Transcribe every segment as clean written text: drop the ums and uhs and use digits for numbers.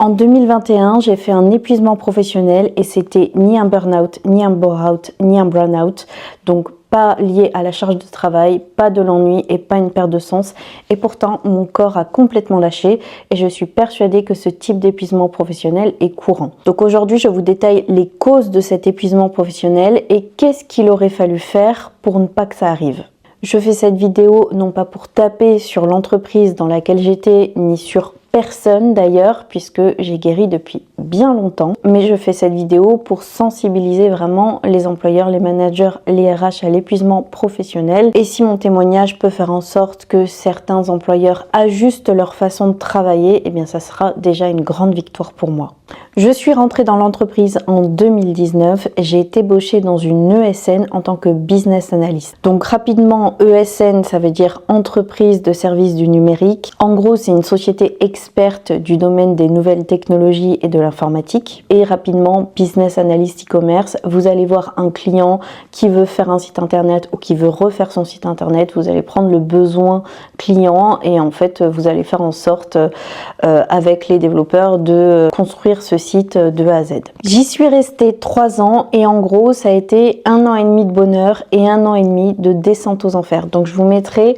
En 2021, j'ai fait un épuisement professionnel et c'était ni un burn-out, ni un bore-out, ni un burn-out. Donc pas lié à la charge de travail, pas de l'ennui et pas une perte de sens. Et pourtant, mon corps a complètement lâché et je suis persuadée que ce type d'épuisement professionnel est courant. Donc aujourd'hui, je vous détaille les causes de cet épuisement professionnel et qu'est-ce qu'il aurait fallu faire pour ne pas que ça arrive. Je fais cette vidéo non pas pour taper sur l'entreprise dans laquelle j'étais, ni sur personne d'ailleurs, puisque j'ai guéri depuis bien longtemps, mais je fais cette vidéo pour sensibiliser vraiment les employeurs, les managers, les RH à l'épuisement professionnel. Et si mon témoignage peut faire en sorte que certains employeurs ajustent leur façon de travailler, eh bien ça sera déjà une grande victoire pour moi. Je suis rentrée dans l'entreprise en 2019, j'ai été ébauchée dans une ESN en tant que business analyst. Donc rapidement, ESN ça veut dire entreprise de services du numérique. En gros, c'est une société experte du domaine des nouvelles technologies et de l'informatique. Et rapidement, business analyst e-commerce, vous allez voir un client qui veut faire un site internet ou qui veut refaire son site internet, vous allez prendre le besoin client et en fait vous allez faire en sorte avec les développeurs de construire ce site de A à Z. J'y suis restée 3 ans et en gros ça a été 1 an et demi de bonheur et 1 an et demi de descente aux enfers. Donc je vous mettrai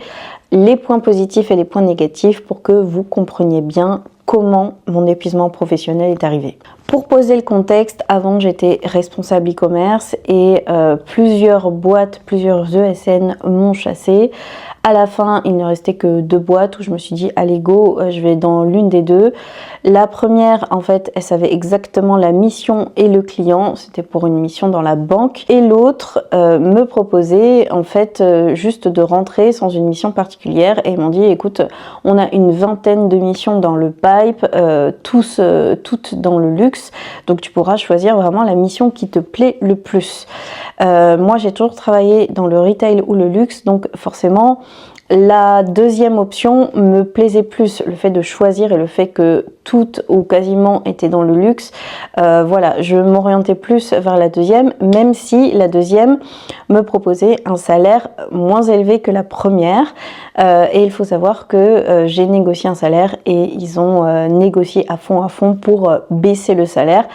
les points positifs et les points négatifs pour que vous compreniez bien comment mon épuisement professionnel est arrivé. Pour poser le contexte, avant j'étais responsable e-commerce et plusieurs boîtes, plusieurs ESN m'ont chassée. À la fin, il ne restait que 2 boîtes où je me suis dit allez go, je vais dans l'une des 2. La première, en fait, elle savait exactement la mission et le client, c'était pour une mission dans la banque. Et l'autre me proposait en fait juste de rentrer sans une mission particulière et ils m'ont dit écoute, on a une vingtaine de missions dans le pipe, toutes dans le luxe, donc tu pourras choisir vraiment la mission qui te plaît le plus. Moi, j'ai toujours travaillé dans le retail ou le luxe, donc forcément, la deuxième option me plaisait plus, le fait de choisir et le fait que toutes ou quasiment étaient dans le luxe. Voilà, je m'orientais plus vers la deuxième, même si la deuxième me proposait un salaire moins élevé que la première. Et il faut savoir que j'ai négocié un salaire et ils ont négocié à fond pour baisser le salaire.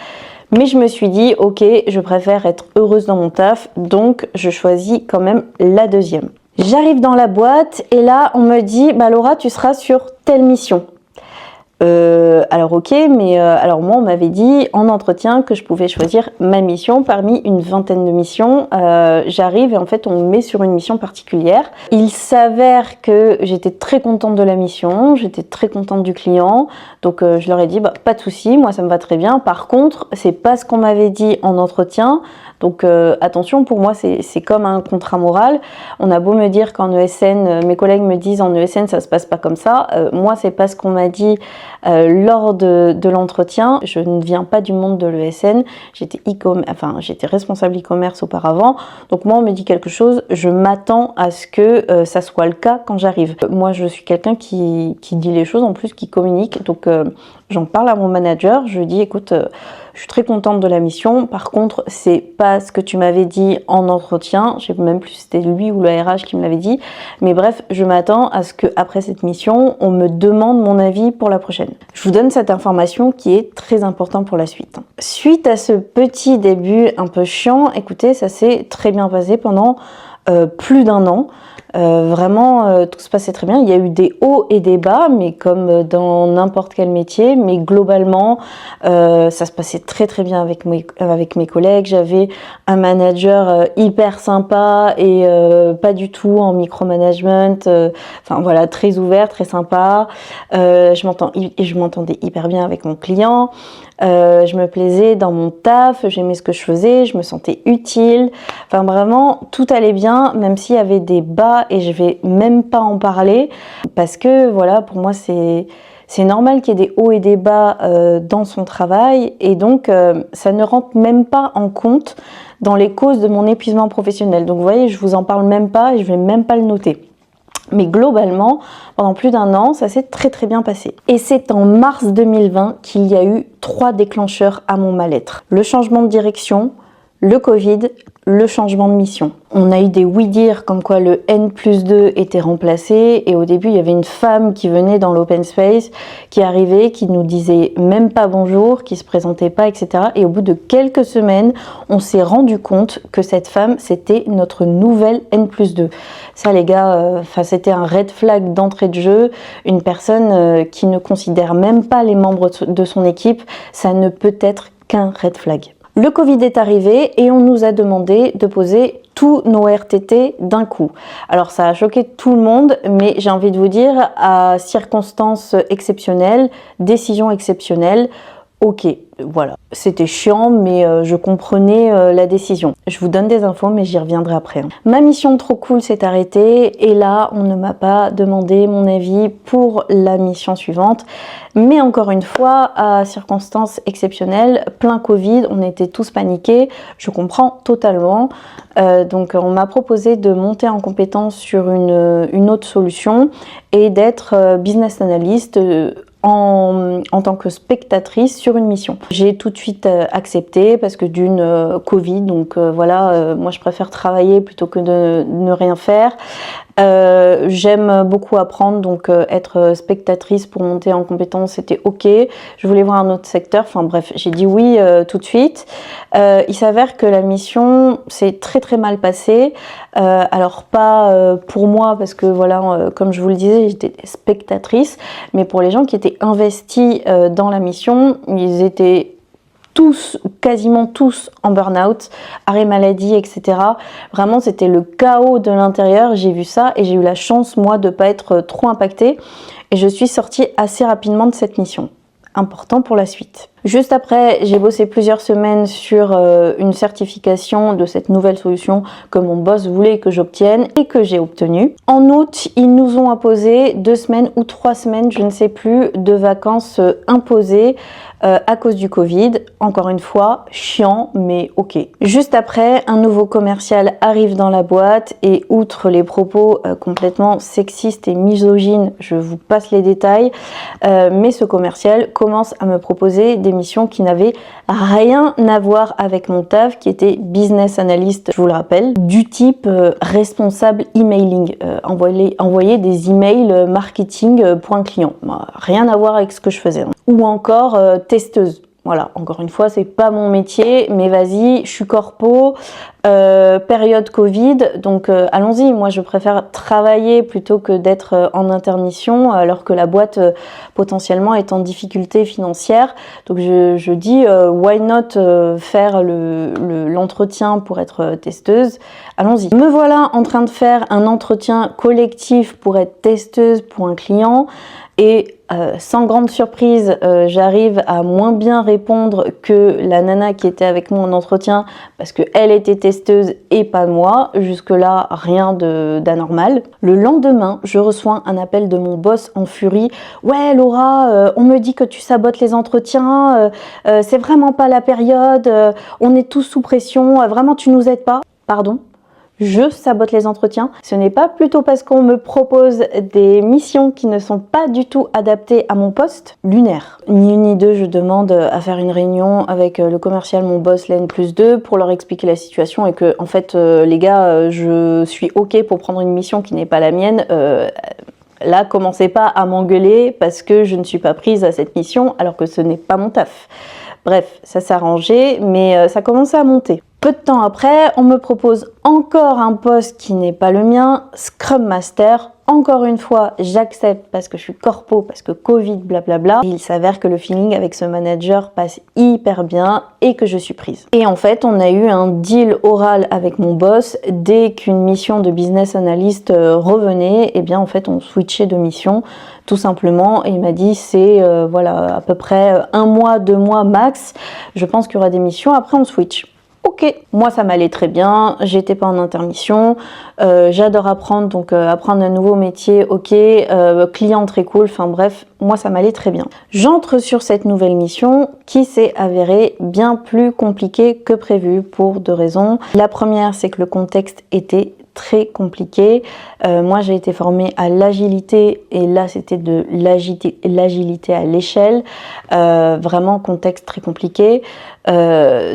Mais je me suis dit, ok, je préfère être heureuse dans mon taf, donc je choisis quand même la deuxième. J'arrive dans la boîte et là, on me dit, bah Laura, tu seras sur telle mission. Alors ok, mais alors moi on m'avait dit en entretien que je pouvais choisir ma mission parmi une vingtaine de missions. J'arrive et en fait on me met sur une mission particulière. Il s'avère que j'étais très contente de la mission, j'étais très contente du client, donc je leur ai dit bah, pas de souci, moi ça me va très bien. Par contre c'est pas ce qu'on m'avait dit en entretien. Donc attention, pour moi c'est comme un contrat moral. On a beau me dire qu'en ESN, mes collègues me disent en ESN ça se passe pas comme ça. Moi c'est pas ce qu'on m'a dit lors de l'entretien. Je ne viens pas du monde de l'ESN. J'étais responsable e-commerce auparavant. Donc moi on me dit quelque chose, je m'attends à ce que ça soit le cas quand j'arrive. Moi je suis quelqu'un qui dit les choses, en plus qui communique. Donc j'en parle à mon manager, je lui dis écoute, je suis très contente de la mission, par contre c'est pas ce que tu m'avais dit en entretien, je sais même plus si c'était lui ou le RH qui me l'avait dit, mais bref, je m'attends à ce que après cette mission, on me demande mon avis pour la prochaine. Je vous donne cette information qui est très importante pour la suite. Suite à ce petit début un peu chiant, écoutez, ça s'est très bien passé pendant plus d'1 an. Vraiment tout se passait très bien, il y a eu des hauts et des bas, mais comme dans n'importe quel métier, mais globalement ça se passait très bien avec mes collègues. J'avais un manager hyper sympa et pas du tout en micromanagement, enfin voilà, très ouvert, très sympa. Je m'entendais hyper bien avec mon client. Je me plaisais dans mon taf, j'aimais ce que je faisais, je me sentais utile. Enfin vraiment, tout allait bien, même s'il y avait des bas et je vais même pas en parler parce que voilà, pour moi c'est normal qu'il y ait des hauts et des bas dans son travail et donc ça ne rentre même pas en compte dans les causes de mon épuisement professionnel. Donc vous voyez, je vous en parle même pas et je vais même pas le noter. Mais globalement, pendant plus d'1 an, ça s'est très bien passé. Et c'est en mars 2020 qu'il y a eu 3 déclencheurs à mon mal-être. Le changement de direction, Le Covid, le changement de mission. On a eu des oui-dire comme quoi le N+2 était remplacé et au début il y avait une femme qui venait dans l'open space, qui arrivait, qui nous disait même pas bonjour, qui se présentait pas, etc. Et au bout de quelques semaines, on s'est rendu compte que cette femme c'était notre nouvelle N+2. Ça les gars, c'était un red flag d'entrée de jeu. Une personne qui ne considère même pas les membres de son équipe, ça ne peut être qu'un red flag. Le Covid est arrivé et on nous a demandé de poser tous nos RTT d'un coup. Alors ça a choqué tout le monde, mais j'ai envie de vous dire, à circonstances exceptionnelles, décision exceptionnelle, ok, voilà. C'était chiant, mais je comprenais la décision. Je vous donne des infos, mais j'y reviendrai après. Ma mission trop cool s'est arrêtée et là, on ne m'a pas demandé mon avis pour la mission suivante. Mais encore une fois, à circonstances exceptionnelles, plein Covid, on était tous paniqués. Je comprends totalement. Donc, on m'a proposé de monter en compétence sur une autre solution et d'être business analyst en tant que spectatrice sur une mission. J'ai tout de suite accepté parce que d'une Covid, donc voilà, moi je préfère travailler plutôt que de ne rien faire. J'aime beaucoup apprendre, donc être spectatrice pour monter en compétence, c'était ok. Je voulais voir un autre secteur, enfin bref, j'ai dit oui tout de suite. Il s'avère que la mission s'est très très mal passée. Alors pas pour moi, parce que voilà, comme je vous le disais, j'étais spectatrice, mais pour les gens qui étaient investis dans la mission, ils étaient tous, quasiment tous en burn-out, arrêt maladie, etc. Vraiment, c'était le chaos de l'intérieur. J'ai vu ça et j'ai eu la chance, moi, de ne pas être trop impactée. Et je suis sortie assez rapidement de cette mission. Important pour la suite. Juste après, j'ai bossé plusieurs semaines sur une certification de cette nouvelle solution que mon boss voulait que j'obtienne et que j'ai obtenue. En août, ils nous ont imposé 2 semaines ou 3 semaines, je ne sais plus, de vacances imposées à cause du Covid. Encore une fois, chiant, mais ok. Juste après, un nouveau commercial arrive dans la boîte et outre les propos complètement sexistes et misogynes, je vous passe les détails, mais ce commercial commence à me proposer des missions qui n'avaient rien à voir avec mon taf, qui était business analyst, je vous le rappelle, du type responsable emailing, envoyer des emails marketing pour un client. Rien à voir avec ce que je faisais. Ou encore testeuse. Voilà, encore une fois, c'est pas mon métier, mais vas-y, je suis corpo, période Covid, donc allons-y. Moi, je préfère travailler plutôt que d'être en intermission, alors que la boîte potentiellement est en difficulté financière. Donc je dis, why not faire l'entretien pour être testeuse? Allons-y. Me voilà en train de faire un entretien collectif pour être testeuse pour un client. Et sans grande surprise, j'arrive à moins bien répondre que la nana qui était avec moi en entretien parce qu'elle était testeuse et pas moi. Jusque-là, rien d'anormal. Le lendemain, je reçois un appel de mon boss en furie. « Ouais Laura, on me dit que tu sabotes les entretiens, c'est vraiment pas la période, on est tous sous pression, vraiment tu nous aides pas. » Pardon ? Je sabote les entretiens. Ce n'est pas plutôt parce qu'on me propose des missions qui ne sont pas du tout adaptées à mon poste lunaire. Ni une ni deux, je demande à faire une réunion avec le commercial, mon boss, l'N+2, pour leur expliquer la situation et que, en fait, les gars, je suis ok pour prendre une mission qui n'est pas la mienne. Là, commencez pas à m'engueuler parce que je ne suis pas prise à cette mission alors que ce n'est pas mon taf. Bref, ça s'est arrangé, mais ça commençait à monter. Peu de temps après, on me propose encore un poste qui n'est pas le mien, Scrum Master. Encore une fois, j'accepte parce que je suis corpo, parce que Covid, blablabla. Et il s'avère que le feeling avec ce manager passe hyper bien et que je suis prise. Et en fait, on a eu un deal oral avec mon boss. Dès qu'une mission de business analyst revenait, eh bien en fait, on switchait de mission tout simplement. Et il m'a dit, c'est voilà, à peu près 1 mois, 2 mois max. Je pense qu'il y aura des missions. Après, on switch. Ok, moi ça m'allait très bien, j'étais pas en intermission, j'adore apprendre, donc apprendre un nouveau métier, ok, client très cool, enfin bref, moi ça m'allait très bien. J'entre sur cette nouvelle mission qui s'est avérée bien plus compliquée que prévu pour 2 raisons. La première, c'est que le contexte était très compliqué. Moi, j'ai été formée à l'agilité et là, c'était de l'agilité à l'échelle. Vraiment, contexte très compliqué. Je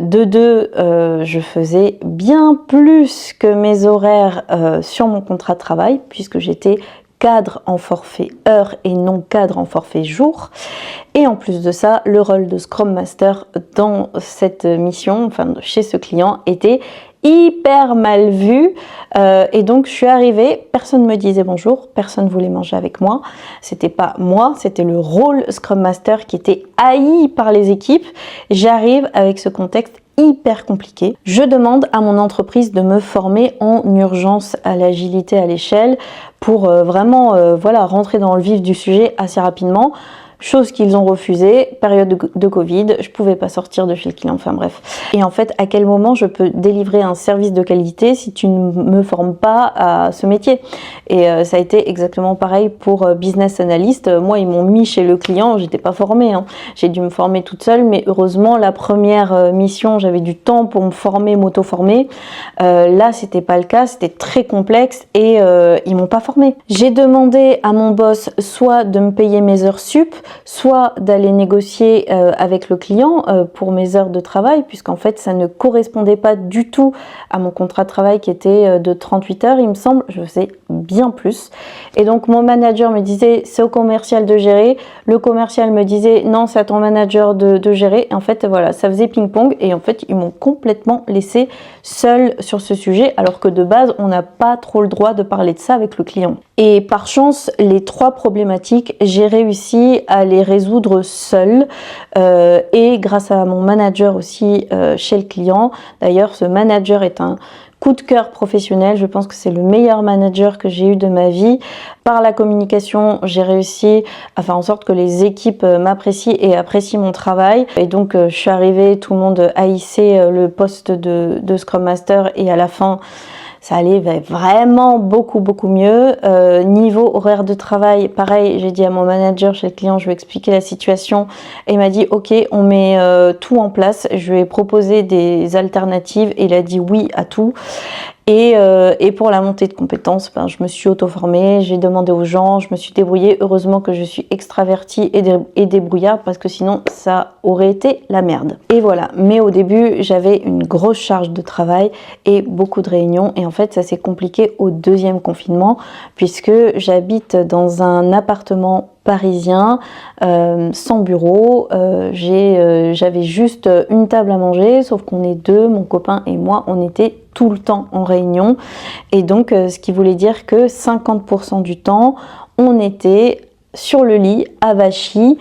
faisais bien plus que mes horaires sur mon contrat de travail puisque j'étais cadre en forfait heure et non cadre en forfait jour. Et en plus de ça, le rôle de Scrum Master dans cette mission, enfin chez ce client, était hyper mal vu. Et donc je suis arrivée, personne ne me disait bonjour, personne ne voulait manger avec moi. C'était pas moi, c'était le rôle Scrum Master qui était haï par les équipes. J'arrive avec ce contexte hyper compliqué. Je demande à mon entreprise de me former en urgence à l'agilité à l'échelle pour vraiment voilà, rentrer dans le vif du sujet assez rapidement. Chose qu'ils ont refusé, période de Covid, je pouvais pas sortir de chez le client, enfin bref. Et en fait, à quel moment je peux délivrer un service de qualité si tu ne me formes pas à ce métier? Et ça a été exactement pareil pour business analyst. Moi, ils m'ont mis chez le client, j'étais pas formée, hein. J'ai dû me former toute seule, mais heureusement, la première mission, j'avais du temps pour me former, m'auto-former. Là, c'était pas le cas, c'était très complexe et ils m'ont pas formée. J'ai demandé à mon boss soit de me payer mes heures sup, soit d'aller négocier avec le client pour mes heures de travail, puisqu'en fait ça ne correspondait pas du tout à mon contrat de travail qui était de 38 heures, il me semble. Je faisais bien plus. Et donc mon manager me disait c'est au commercial de gérer, le commercial me disait non, c'est à ton manager de gérer. Et en fait voilà, ça faisait ping-pong et en fait ils m'ont complètement laissé seule sur ce sujet, alors que de base on n'a pas trop le droit de parler de ça avec le client. Et par chance, les 3 problématiques, j'ai réussi à les résoudre seule et grâce à mon manager aussi chez le client. D'ailleurs, ce manager est un coup de cœur professionnel. Je pense que c'est le meilleur manager que j'ai eu de ma vie. Par la communication, j'ai réussi à faire en sorte que les équipes m'apprécient et apprécient mon travail. Et donc, je suis arrivée, tout le monde haïssait le poste de Scrum Master et à la fin, ça allait vraiment beaucoup mieux. Niveau horaire de travail, pareil, j'ai dit à mon manager chez le client, je lui ai expliqué la situation et il m'a dit ok, on met tout en place. Je lui ai proposé des alternatives et il a dit oui à tout. Et pour la montée de compétences, ben, je me suis auto-formée, j'ai demandé aux gens, je me suis débrouillée. Heureusement que je suis extravertie et débrouillarde parce que sinon ça aurait été la merde. Et voilà, mais au début j'avais une grosse charge de travail et beaucoup de réunions et en fait ça s'est compliqué au 2e confinement puisque j'habite dans un appartement parisien, sans bureau. J'avais juste une table à manger, sauf qu'on est 2, mon copain et moi, on était tout le temps en réunion. Et donc, ce qui voulait dire que 50% du temps, on était sur le lit, avachi,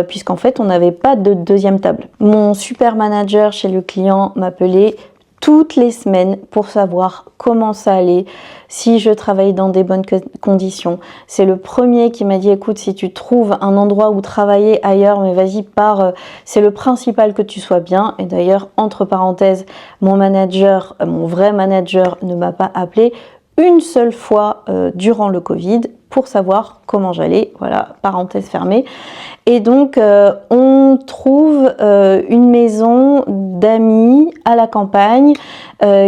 puisqu'en fait, on n'avait pas de 2e table. Mon super manager chez le client m'appelait toutes les semaines pour savoir comment ça allait, si je travaillais dans des bonnes conditions. C'est le premier qui m'a dit écoute, si tu trouves un endroit où travailler ailleurs, mais vas-y, pars, c'est le principal que tu sois bien. Et d'ailleurs, entre parenthèses, mon manager, mon vrai manager ne m'a pas appelé une seule fois durant le Covid pour savoir comment j'allais, voilà, parenthèse fermée. Et donc, on trouve une maison d'amis à la campagne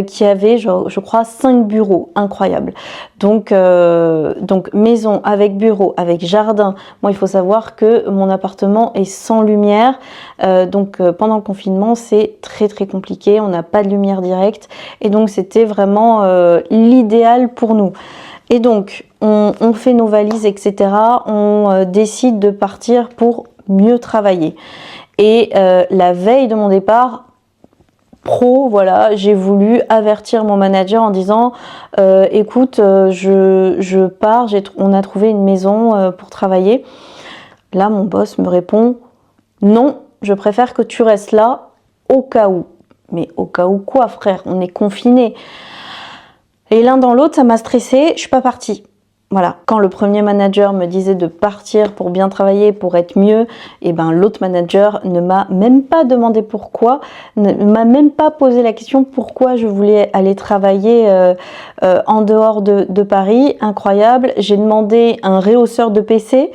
qui avait, je crois, 5 bureaux, incroyable. Donc maison avec bureau, avec jardin. Moi, il faut savoir que mon appartement est sans lumière. Pendant le confinement, c'est très compliqué. On n'a pas de lumière directe. Et donc, c'était vraiment l'idéal pour nous. Et donc, on fait nos valises, etc. On décide de partir pour mieux travailler. Et la veille de mon départ, voilà, j'ai voulu avertir mon manager en disant écoute, je pars, on a trouvé une maison pour travailler. Là, mon boss me répond non, je préfère que tu restes là au cas où. Mais au cas où quoi, frère? On est confinés. Et l'un dans l'autre, ça m'a stressée, je suis pas partie. Voilà, quand le premier manager me disait de partir pour bien travailler, pour être mieux, et ben l'autre manager ne m'a même pas demandé pourquoi, ne m'a même pas posé la question pourquoi je voulais aller travailler en dehors de Paris. Incroyable, j'ai demandé un réhausseur de PC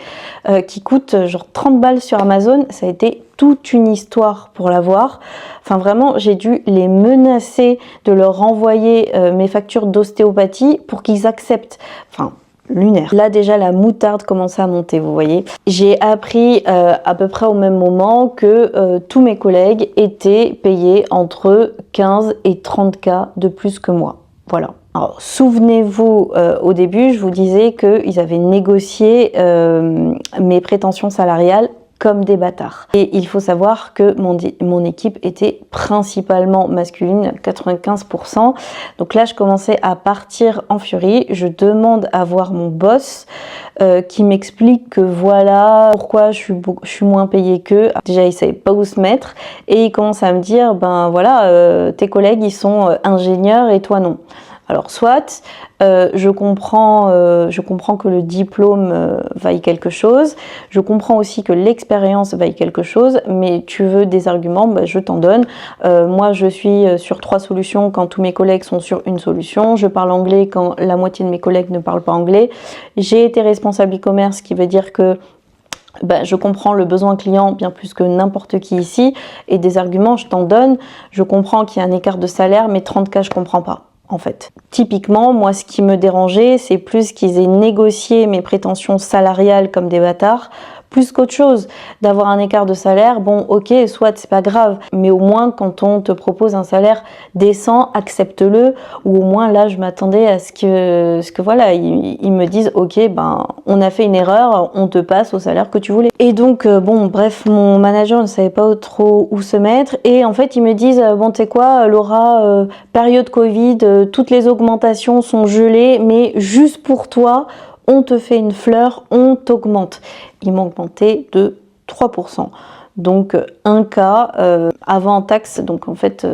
qui coûte genre 30 balles sur Amazon, ça a été toute une histoire pour l'avoir. Enfin vraiment, j'ai dû les menacer de leur renvoyer mes factures d'ostéopathie pour qu'ils acceptent. Enfin, lunaire. Là déjà la moutarde commençait à monter, vous voyez. J'ai appris à peu près au même moment que tous mes collègues étaient payés entre 15 et 30 K de plus que moi. Voilà. Alors, souvenez-vous, au début, je vous disais qu'ils avaient négocié mes prétentions salariales comme des bâtards. Et il faut savoir que mon équipe était principalement masculine, 95%. Donc là, je commençais à partir en furie. Je demande à voir mon boss qui m'explique que voilà pourquoi je suis moins payée qu'eux. Déjà, il savait pas où se mettre. Et il commence à me dire, ben voilà, tes collègues, ils sont ingénieurs et toi non. Alors soit, je comprends que le diplôme vaille quelque chose, je comprends aussi que l'expérience vaille quelque chose, mais tu veux des arguments, bah, je t'en donne. Moi je suis sur 3 solutions quand tous mes collègues sont sur une solution, je parle anglais quand la moitié de mes collègues ne parlent pas anglais, j'ai été responsable e-commerce, ce qui veut dire que je comprends le besoin client bien plus que n'importe qui ici, et des arguments je t'en donne, je comprends qu'il y a un écart de salaire, mais 30K je comprends pas. En fait, typiquement, moi, ce qui me dérangeait, c'est plus qu'ils aient négocié mes prétentions salariales comme des bâtards, plus qu'autre chose. D'avoir un écart de salaire, bon, ok, soit c'est pas grave, mais au moins quand on te propose un salaire décent, accepte-le. Ou au moins là, je m'attendais à ce que voilà, ils me disent, ok, ben, on a fait une erreur, on te passe au salaire que tu voulais. Et donc, bon, bref, mon manager ne savait pas trop où se mettre. Et en fait, ils me disent, bon, tu sais quoi, Laura, période Covid, toutes les augmentations sont gelées, mais juste pour toi, on te fait une fleur, on t'augmente. Ils m'ont augmenté de 3%. Donc un cas avant taxe, donc en fait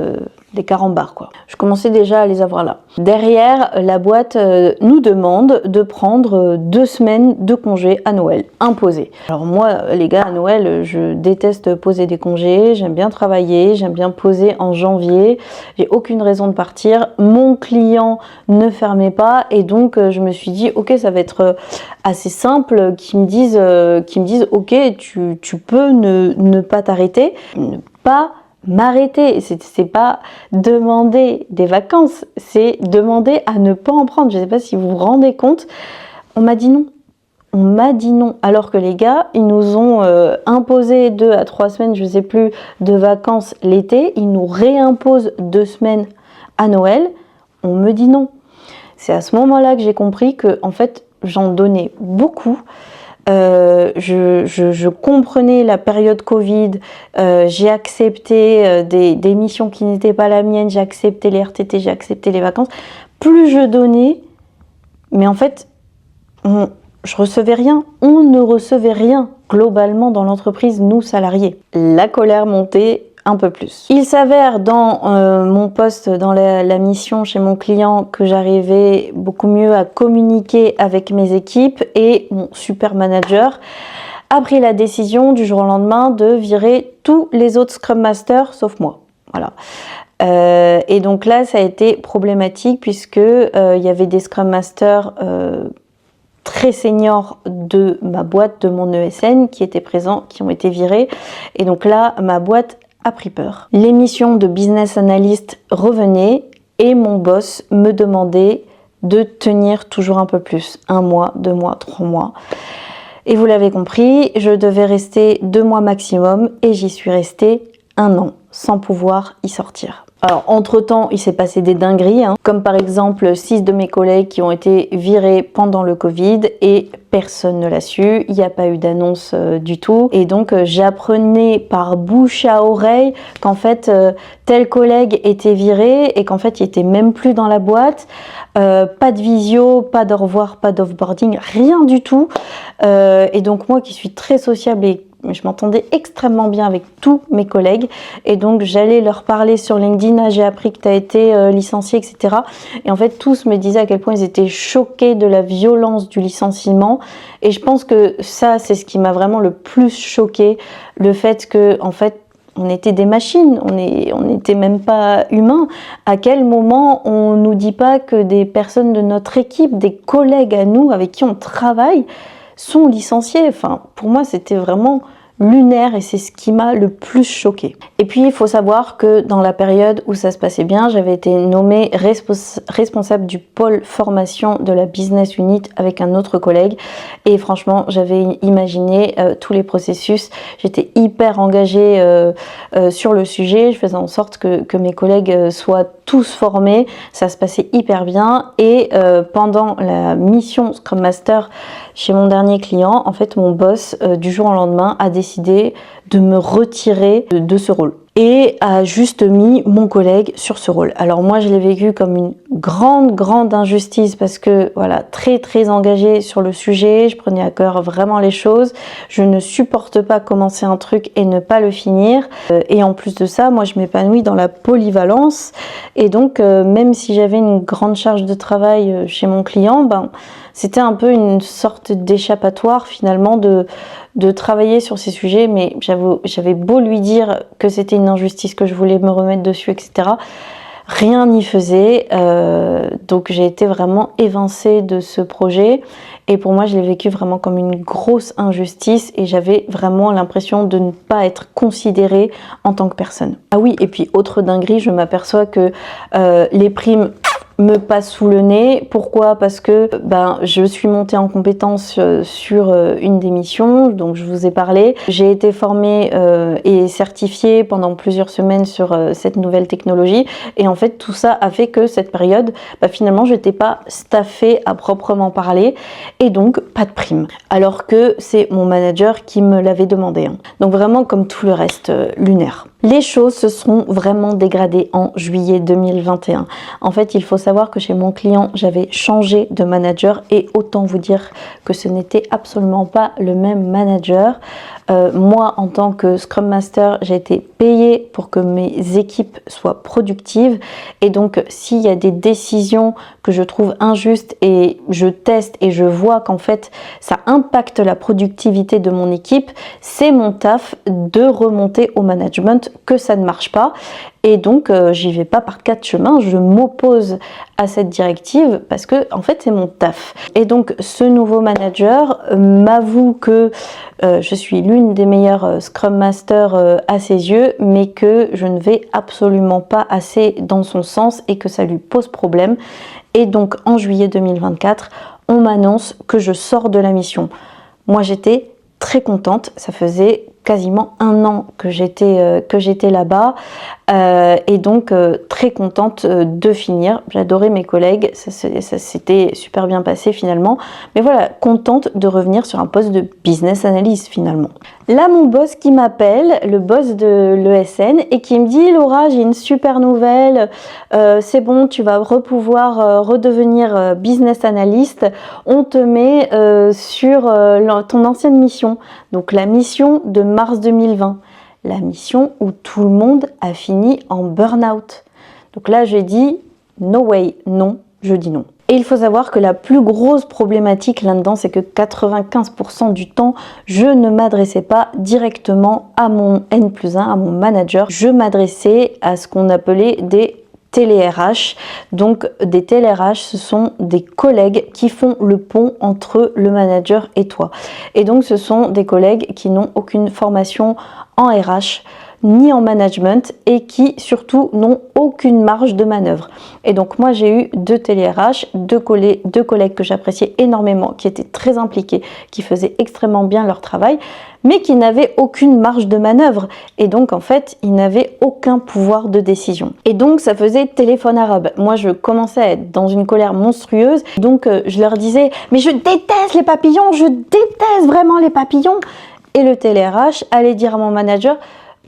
l'écart en barre quoi. Je commençais déjà à les avoir là. Derrière, la boîte nous demande de prendre 2 semaines de congé à Noël, imposés. Alors moi les gars, à Noël, je déteste poser des congés, j'aime bien travailler, j'aime bien poser en janvier, j'ai aucune raison de partir, mon client ne fermait pas et donc je me suis dit ok, ça va être assez simple, qu'ils me disent ok, tu peux ne pas t'arrêter, ne pas m'arrêter. C'est pas demander des vacances, c'est demander à ne pas en prendre. Je sais pas si vous vous rendez compte, on m'a dit non. On m'a dit non, alors que les gars, ils nous ont imposé 2 à 3 semaines, je sais plus, de vacances l'été. Ils nous réimposent 2 semaines à Noël. On me dit non. C'est à ce moment-là que j'ai compris que, en fait, j'en donnais beaucoup. Je comprenais la période Covid, j'ai accepté des missions qui n'étaient pas la mienne, j'ai accepté les RTT, j'ai accepté les vacances. Plus je donnais, mais en fait, je recevais rien, on ne recevait rien globalement dans l'entreprise, nous salariés. La colère montait un peu plus. Il s'avère dans mon poste, dans la mission chez mon client, que j'arrivais beaucoup mieux à communiquer avec mes équipes et mon super manager a pris la décision du jour au lendemain de virer tous les autres Scrum Masters sauf moi. Voilà. Et donc là, ça a été problématique puisque il y avait des Scrum Masters très seniors de ma boîte, de mon ESN, qui étaient présents, qui ont été virés. Et donc là, ma boîte a pris peur. L'émission de business analyst revenait et mon boss me demandait de tenir toujours un peu plus. 1 mois, 2 mois, 3 mois. Et vous l'avez compris, je devais rester 2 mois maximum et j'y suis restée 1 an sans pouvoir y sortir. Alors, entre-temps, il s'est passé des dingueries, comme par exemple 6 de mes collègues qui ont été virés pendant le Covid et personne ne l'a su, il n'y a pas eu d'annonce du tout. Et donc, j'apprenais par bouche à oreille qu'en fait, tel collègue était viré et qu'en fait, il était même plus dans la boîte. Pas de visio, pas d'au revoir, pas d'offboarding, rien du tout. Et donc, moi qui suis très sociable et je m'entendais extrêmement bien avec tous mes collègues et donc j'allais leur parler sur LinkedIn, ah, j'ai appris que tu as été licencié, etc. Et en fait tous me disaient à quel point ils étaient choqués de la violence du licenciement et je pense que ça c'est ce qui m'a vraiment le plus choqué, le fait que en fait on était des machines, on n'était même pas humains. À quel moment on nous dit pas que des personnes de notre équipe, des collègues à nous avec qui on travaille sont licenciés? Enfin, pour moi, c'était vraiment lunaire et c'est ce qui m'a le plus choquée. Et puis il faut savoir que dans la période où ça se passait bien, j'avais été nommée responsable du pôle formation de la business unit avec un autre collègue et franchement j'avais imaginé tous les processus, j'étais hyper engagée sur le sujet, je faisais en sorte que mes collègues soient tous formés, ça se passait hyper bien et pendant la mission Scrum Master chez mon dernier client, en fait mon boss du jour au lendemain a décidé de me retirer de ce rôle et a juste mis mon collègue sur ce rôle. Alors moi je l'ai vécu comme une grande injustice parce que voilà, très engagée sur le sujet, je prenais à cœur vraiment les choses, je ne supporte pas commencer un truc et ne pas le finir et en plus de ça, moi je m'épanouis dans la polyvalence et donc même si j'avais une grande charge de travail chez mon client, c'était un peu une sorte d'échappatoire finalement de travailler sur ces sujets, mais j'avais beau lui dire que c'était une injustice, que je voulais me remettre dessus, etc. Rien n'y faisait, donc j'ai été vraiment évincée de ce projet et pour moi je l'ai vécu vraiment comme une grosse injustice et j'avais vraiment l'impression de ne pas être considérée en tant que personne. Ah oui, et puis autre dinguerie, je m'aperçois que les primes me passe sous le nez. Pourquoi? Parce que je suis montée en compétence sur une des missions, donc je vous ai parlé. J'ai été formée et certifiée pendant plusieurs semaines sur cette nouvelle technologie et en fait tout ça a fait que cette période, finalement je n'étais pas staffée à proprement parler et donc pas de prime. Alors que c'est mon manager qui me l'avait demandé. Donc vraiment comme tout le reste lunaire. Les choses se sont vraiment dégradées en juillet 2021. En fait, il faut savoir que chez mon client, j'avais changé de manager et autant vous dire que ce n'était absolument pas le même manager. Moi, en tant que Scrum Master, j'ai été payée pour que mes équipes soient productives et donc s'il y a des décisions que je trouve injustes et je teste et je vois qu'en fait ça impacte la productivité de mon équipe, c'est mon taf de remonter au management que ça ne marche pas et donc j'y vais pas par quatre chemins, je m'oppose à cette directive parce que en fait c'est mon taf. Et donc ce nouveau manager m'avoue que je suis l'une des meilleures Scrum Master à ses yeux, mais que je ne vais absolument pas assez dans son sens et que ça lui pose problème. Et donc en juillet 2024, on m'annonce que je sors de la mission. Moi j'étais très contente, ça faisait quasiment un an que j'étais là-bas et donc très contente de finir. J'adorais mes collègues, ça s'était super bien passé finalement, mais voilà, contente de revenir sur un poste de business analyst finalement. Là mon boss qui m'appelle, le boss de l'ESN et qui me dit: Laura, j'ai une super nouvelle, c'est bon, tu vas pouvoir redevenir business analyst, on te met sur ton ancienne mission, donc la mission de mars 2020, la mission où tout le monde a fini en burn-out. Donc là, j'ai dit no way, non, je dis non. Et il faut savoir que la plus grosse problématique là-dedans, c'est que 95% du temps, je ne m'adressais pas directement à mon N+1, à mon manager. Je m'adressais à ce qu'on appelait des télé-RH. Donc des télé-RH, ce sont des collègues qui font le pont entre le manager et toi. Et donc ce sont des collègues qui n'ont aucune formation en RH ni en management et qui surtout n'ont aucune marge de manœuvre. Et donc moi j'ai eu deux télé-RH, deux collègues que j'appréciais énormément, qui étaient très impliqués, qui faisaient extrêmement bien leur travail, mais qui n'avaient aucune marge de manœuvre. Et donc en fait, ils n'avaient aucun pouvoir de décision. Et donc ça faisait téléphone arabe. Moi je commençais à être dans une colère monstrueuse, donc je leur disais: mais je déteste les papillons, je déteste vraiment les papillons. Et le télé-RH allait dire à mon manager: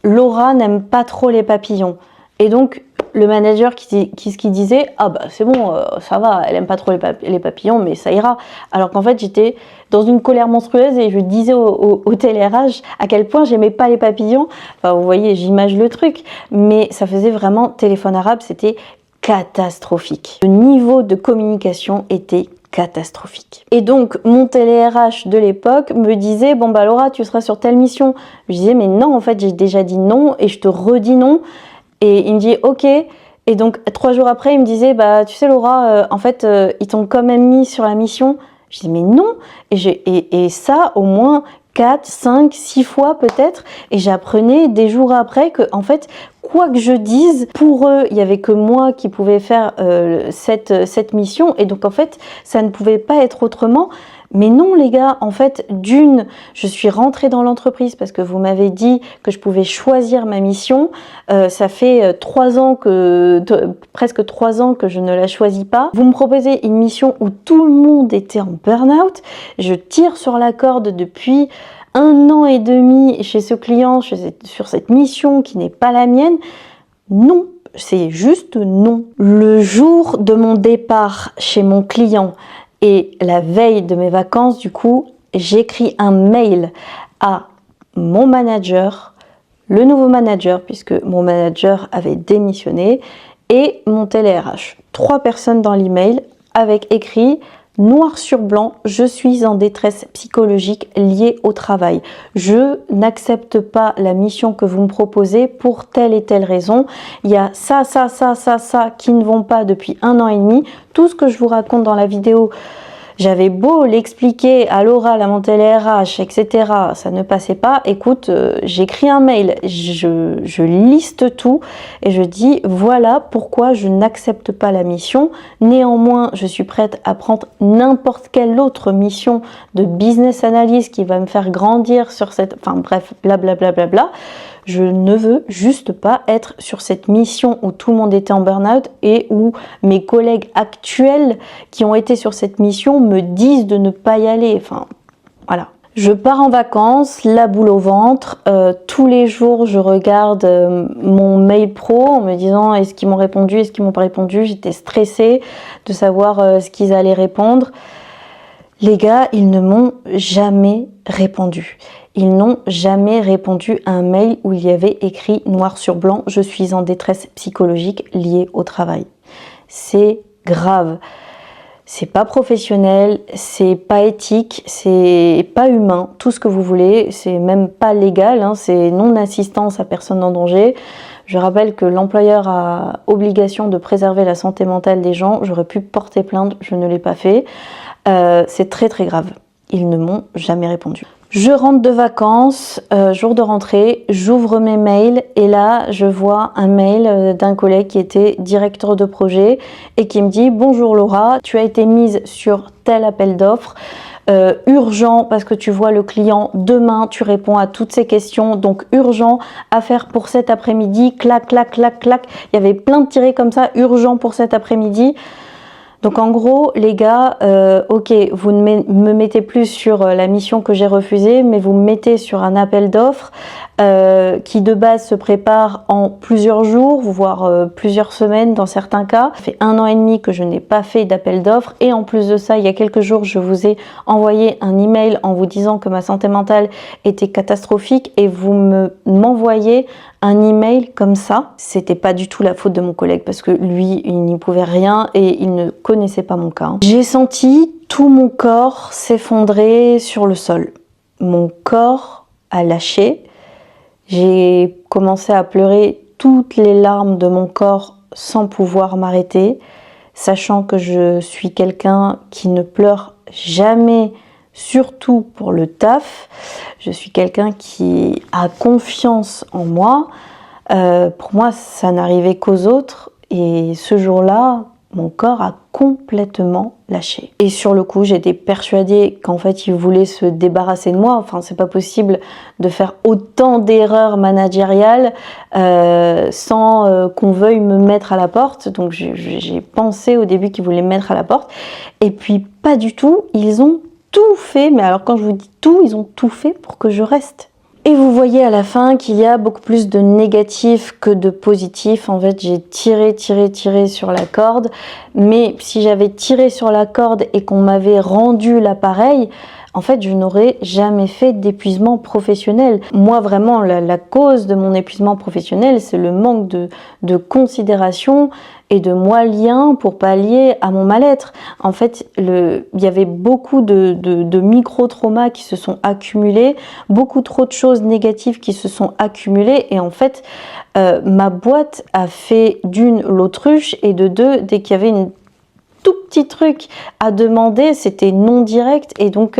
Laura n'aime pas trop les papillons. Et donc le manager qui disait: ah bah c'est bon, ça va, elle aime pas trop les papillons, mais ça ira. Alors qu'en fait j'étais dans une colère monstrueuse et je disais au télé-RH à quel point j'aimais pas les papillons. Enfin vous voyez, j'image le truc, mais ça faisait vraiment téléphone arabe, c'était catastrophique. Le niveau de communication était catastrophique. Et donc mon télé-RH de l'époque me disait: bon bah Laura, tu seras sur telle mission. Je disais: mais non, en fait j'ai déjà dit non et je te redis non. Et il me dit: ok. Et donc 3 jours après il me disait: bah tu sais Laura, en fait ils t'ont quand même mis sur la mission. Je dis: mais non. Et ça au moins 4, 5, 6 fois peut-être, et j'apprenais des jours après que en fait, quoi que je dise, pour eux, il n'y avait que moi qui pouvais faire cette mission, et donc en fait, ça ne pouvait pas être autrement. Mais non les gars, en fait, je suis rentrée dans l'entreprise parce que vous m'avez dit que je pouvais choisir ma mission. Ça fait presque 3 ans que je ne la choisis pas. Vous me proposez une mission où tout le monde était en burn-out. Je tire sur la corde depuis 1 an et demi chez ce client, sur cette mission qui n'est pas la mienne. Non, c'est juste non. Le jour de mon départ chez mon client, et la veille de mes vacances, du coup, j'écris un mail à mon manager, le nouveau manager, puisque mon manager avait démissionné, et mon télé-RH. 3 personnes dans l'email avec écrit noir sur blanc, je suis en détresse psychologique liée au travail. Je n'accepte pas la mission que vous me proposez pour telle et telle raison. Il y a ça qui ne vont pas depuis 1 an et demi. Tout ce que je vous raconte dans la vidéo, j'avais beau l'expliquer à l'oral, à mon télé-RH, etc. Ça ne passait pas. Écoute, j'écris un mail, je liste tout et je dis voilà pourquoi je n'accepte pas la mission. Néanmoins, je suis prête à prendre n'importe quelle autre mission de business analyst qui va me faire grandir sur cette... Enfin bref, blablabla. Je ne veux juste pas être sur cette mission où tout le monde était en burn-out et où mes collègues actuels qui ont été sur cette mission me disent de ne pas y aller. Enfin, voilà. Je pars en vacances, la boule au ventre. Tous les jours, je regarde mon mail pro en me disant est-ce qu'ils m'ont répondu, est-ce qu'ils m'ont pas répondu. J'étais stressée de savoir ce qu'ils allaient répondre. Les gars, ils ne m'ont jamais répondu. Ils n'ont jamais répondu à un mail où il y avait écrit noir sur blanc « Je suis en détresse psychologique liée au travail ». C'est grave. C'est pas professionnel, c'est pas éthique, c'est pas humain, tout ce que vous voulez, c'est même pas légal, hein, c'est non-assistance à personne en danger. Je rappelle que l'employeur a obligation de préserver la santé mentale des gens. J'aurais pu porter plainte, je ne l'ai pas fait. C'est très très grave. Ils ne m'ont jamais répondu. Je rentre de vacances, jour de rentrée, j'ouvre mes mails et là je vois un mail d'un collègue qui était directeur de projet et qui me dit « Bonjour Laura, tu as été mise sur tel appel d'offres, urgent parce que tu vois le client demain, tu réponds à toutes ces questions, donc urgent à faire pour cet après-midi, clac, clac, clac, clac. » Il y avait plein de tirés comme ça, urgent pour cet après-midi. Donc en gros, les gars, ok, vous ne me mettez plus sur la mission que j'ai refusée, mais vous me mettez sur un appel d'offres qui de base se prépare en plusieurs jours, voire plusieurs semaines dans certains cas. Ça fait 1 an et demi que je n'ai pas fait d'appel d'offres et en plus de ça, il y a quelques jours, je vous ai envoyé un email en vous disant que ma santé mentale était catastrophique et vous m'envoyez un email comme ça. C'était pas du tout la faute de mon collègue parce que lui, il n'y pouvait rien et il ne connaissait pas mon cas. J'ai senti tout mon corps s'effondrer sur le sol. Mon corps a lâché. J'ai commencé à pleurer toutes les larmes de mon corps sans pouvoir m'arrêter, sachant que je suis quelqu'un qui ne pleure jamais, surtout pour le taf. Je suis quelqu'un qui a confiance en moi. Pour moi, ça n'arrivait qu'aux autres. Et ce jour-là, mon corps a complètement lâché. Et sur le coup, j'étais persuadée qu'en fait, il voulait se débarrasser de moi. Enfin, c'est pas possible de faire autant d'erreurs managériales sans qu'on veuille me mettre à la porte. Donc, j'ai pensé au début qu'ils voulaient me mettre à la porte. Et puis, pas du tout. Ils ont tout fait. Mais alors, quand je vous dis tout, ils ont tout fait pour que je reste. Et vous voyez à la fin qu'il y a beaucoup plus de négatifs que de positifs. En fait, j'ai tiré sur la corde. Mais si j'avais tiré sur la corde et qu'on m'avait rendu l'appareil, en fait, je n'aurais jamais fait d'épuisement professionnel. Moi, vraiment, la cause de mon épuisement professionnel, c'est le manque de considération et de moyens pour pallier à mon mal-être. En fait, il y avait beaucoup de micro-traumas qui se sont accumulés, beaucoup trop de choses négatives qui se sont accumulées et en fait, ma boîte a fait d'une l'autruche et de deux, dès qu'il y avait tout petit truc à demander, c'était non direct et donc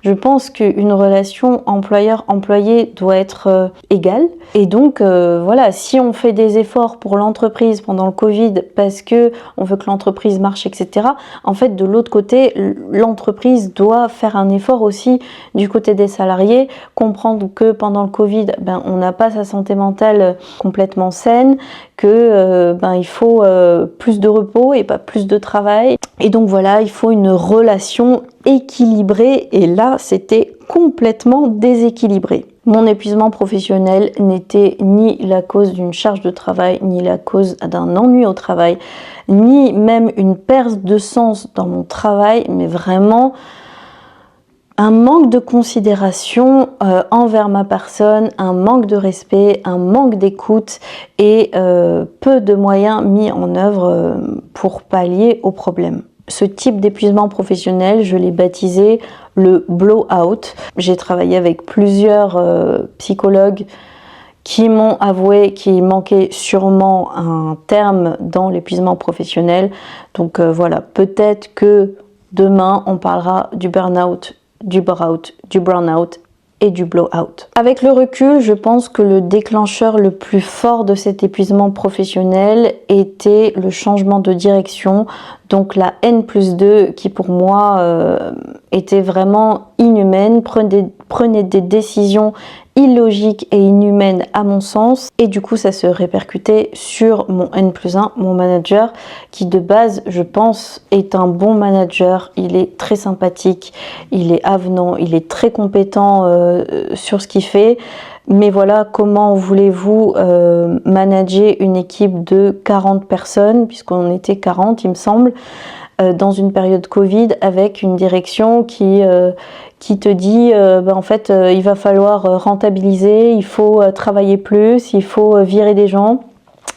Je pense qu'une relation employeur-employé doit être égale. Et donc, voilà, si on fait des efforts pour l'entreprise pendant le Covid parce que on veut que l'entreprise marche, etc., en fait, de l'autre côté, l'entreprise doit faire un effort aussi du côté des salariés, comprendre que pendant le Covid, on n'a pas sa santé mentale complètement saine, que il faut plus de repos et pas plus de travail. Et donc voilà, il faut une relation équilibrée, et là, c'était complètement déséquilibré. Mon épuisement professionnel n'était ni la cause d'une charge de travail, ni la cause d'un ennui au travail, ni même une perte de sens dans mon travail, mais vraiment un manque de considération envers ma personne, un manque de respect, un manque d'écoute et peu de moyens mis en œuvre pour pallier au problème. Ce type d'épuisement professionnel, je l'ai baptisé le blow-out. J'ai travaillé avec plusieurs psychologues qui m'ont avoué qu'il manquait sûrement un terme dans l'épuisement professionnel. Donc voilà, peut-être que demain on parlera du burn-out, du bore-out, du burn-out et du blow-out. Avec le recul, je pense que le déclencheur le plus fort de cet épuisement professionnel était le changement de direction, donc la N+2 qui pour moi était vraiment inhumaine, prenait des décisions illogiques et inhumaines à mon sens, et du coup ça se répercutait sur mon N+1, mon manager, qui de base je pense est un bon manager. Il est très sympathique, il est avenant, il est très compétent sur ce qu'il fait, mais voilà, comment voulez-vous manager une équipe de 40 personnes, puisqu'on était 40 il me semble, dans une période Covid, avec une direction qui te dit en fait il va falloir rentabiliser, il faut travailler plus, il faut virer des gens.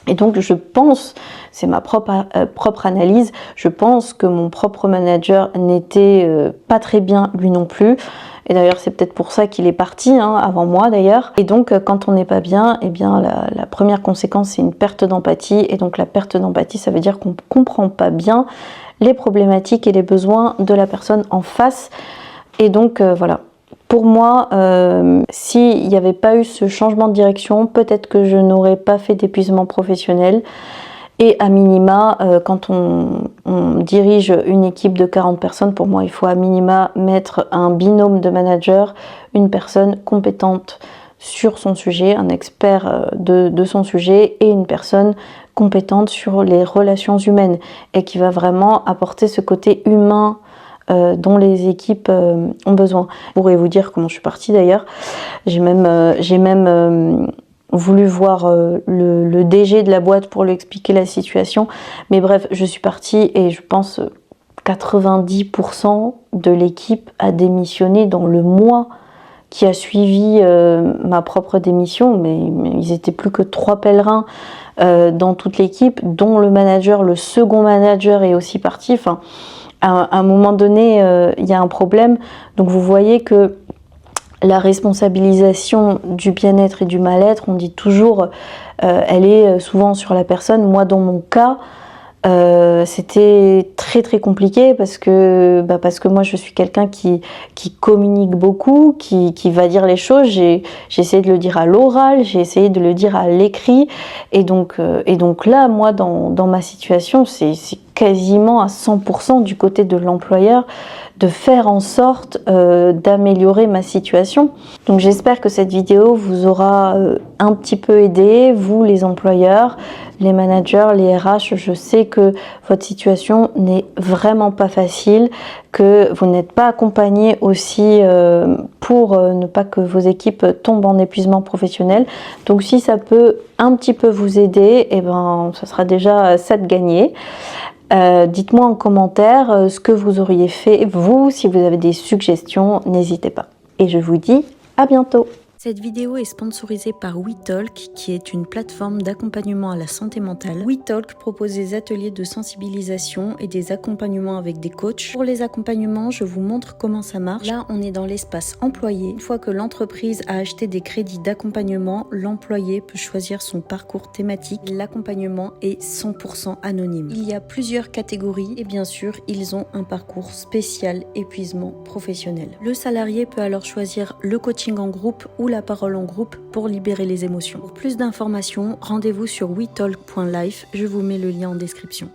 Et donc je pense, c'est ma propre analyse, je pense que mon propre manager n'était pas très bien lui non plus. Et d'ailleurs c'est peut-être pour ça qu'il est parti, avant moi d'ailleurs. Et donc quand on n'est pas bien, eh bien la première conséquence c'est une perte d'empathie. Et donc la perte d'empathie, ça veut dire qu'on ne comprend pas bien les problématiques et les besoins de la personne en face. Et donc voilà, pour moi, s'il n'y avait pas eu ce changement de direction, peut-être que je n'aurais pas fait d'épuisement professionnel. Et à minima, quand on dirige une équipe de 40 personnes, pour moi il faut à minima mettre un binôme de manager, une personne compétente sur son sujet, un expert de son sujet, et une personne compétente sur les relations humaines et qui va vraiment apporter ce côté humain dont les équipes ont besoin. Je pourrais vous dire comment je suis partie d'ailleurs. J'ai même voulu voir le DG de la boîte pour lui expliquer la situation. Mais bref, je suis partie et je pense 90% de l'équipe a démissionné dans le mois qui a suivi ma propre démission. Mais ils étaient plus que 3 pèlerins dans toute l'équipe, dont le manager, le second manager est aussi parti. Enfin, à un moment donné, il y a un problème. Donc vous voyez que la responsabilisation du bien-être et du mal-être, on dit toujours, elle est souvent sur la personne. Moi, dans mon cas, c'était très compliqué parce que moi je suis quelqu'un qui communique beaucoup, qui va dire les choses. J'ai essayé de le dire à l'oral, j'ai essayé de le dire à l'écrit, et donc là, moi, dans ma situation, c'est quasiment à 100% du côté de l'employeur de faire en sorte d'améliorer ma situation. Donc j'espère que cette vidéo vous aura un petit peu aidé, vous les employeurs, les managers, les RH. Je sais que votre situation n'est vraiment pas facile, que vous n'êtes pas accompagné aussi pour ne pas que vos équipes tombent en épuisement professionnel. Donc si ça peut un petit peu vous aider, eh ben, ça sera déjà ça de gagné. Dites-moi en commentaire ce que vous auriez fait vous. Si vous avez des suggestions, n'hésitez pas. Et je vous dis à bientôt. Cette vidéo est sponsorisée par WeTalk, qui est une plateforme d'accompagnement à la santé mentale. WeTalk propose des ateliers de sensibilisation et des accompagnements avec des coachs. Pour les accompagnements, je vous montre comment ça marche. Là, on est dans l'espace employé. Une fois que l'entreprise a acheté des crédits d'accompagnement, l'employé peut choisir son parcours thématique. L'accompagnement est 100% anonyme. Il y a plusieurs catégories et bien sûr, ils ont un parcours spécial épuisement professionnel. Le salarié peut alors choisir le coaching en groupe ou la parole en groupe pour libérer les émotions. Pour plus d'informations, rendez-vous sur wetalk.life, je vous mets le lien en description.